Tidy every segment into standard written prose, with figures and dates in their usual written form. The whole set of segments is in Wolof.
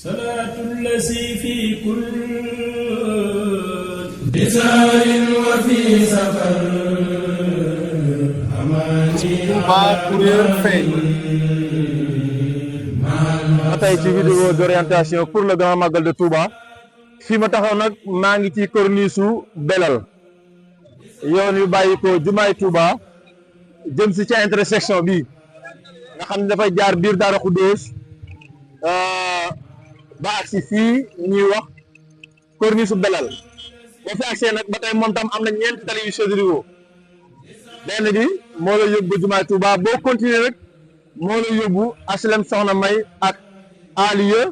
صلاة الذي في كل بزار وفي سفر Touba Courrier feeñ ma tey ci vidéo d'orientation pour le grand magal de Touba fii ma taxaw nag maa ngi ci corniche su Belal yoon yu bàyyi ko jumaay Touba jëm si ci intersection bi nga xam ne dafay jaar biir Daara Khoudoss ba agsi fii ñuy wax corniche su Belal boo fi agsee nag ba tey moom tam am na ñeenti tali yu séddale benn bi moo la yóbbu jumaay Touba boo continuer rek moo la yóbbu HLM Soxna May ak Aliya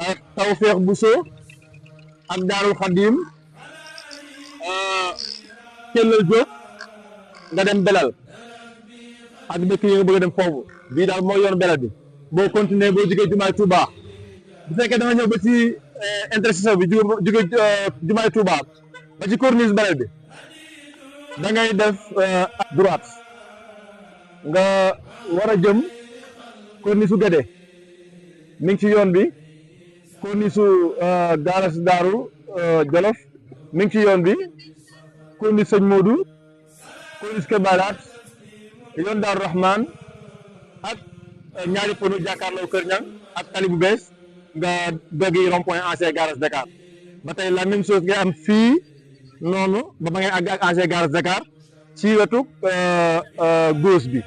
ak Tawfeex Bousso ak Daarul Xadim Kellal Diop nga dem Belal ak dëkk yi nga bëgg a dem foofu bii daal mooy yoon Belal bi boo continuer boo jógee jumaay Touba bu fekkee da nga ñëw ba ci intersection bi jóge jumaay Touba ba ci corniche Belal bi da ngay def droite nga war a jëm corniche su Guédé mi ngi ci yoon bi corniche su Garas Daaru Jolof mi ngi ci yoon bi corniche Sëñ Modou corniche Kebalat yoon Daaru Rahman ak ñaari pono jàkkaarloo Kër Ñang ak tali bu bees nga doggi rond point ancien Garas Dakar ba tey la même chose ngay am fii noonu ba ngay àgg ak ancien Garas Dakar ci wetu gauche bi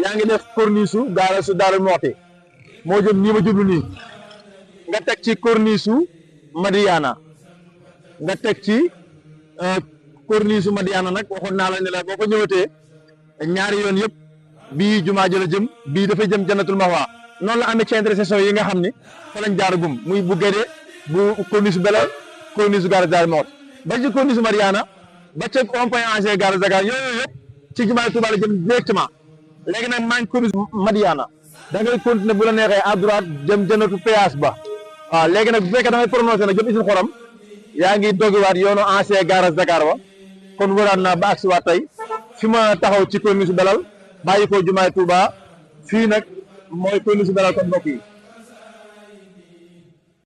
yaa ngi def corniche su Garas su Daaru Moxti moo jëm nii ma jublu nii nga teg ci corniche su Madiana nga teg ci corniche su Madiana nag waxoon naa la ne la boo ko ñëwatee ñaari yoon yëpp bii jumaa jëla jëm bii dafay jëm Jannatul Mahwa noonu la amee ci intersection yi nga xam ni fa lañ jaaragum muy bu Guédé bu corniche su Belal corniche su Garas Daaru Moxti ba ci corniche su Mariana ba ca rond-point ancien Garas Dakar yooyu yëpp ci jumaay Touba la jëm directement léegi nag maa ngi corniche Madiana da ngay continuer bu la neexee à droite jëm jëndatu péage ba waaw léegi nag bu fekkee da ngay prononcé nag jëm Isine Xorom yaa ngi dogiwaat yoonu ancien Garas Dakar ba kon waraat naa ba agsi waat tey fi ma taxaw ci corniche Belal bàyyi ko jumaay Touba fii nag mooy corniche Belal kon mbokk yi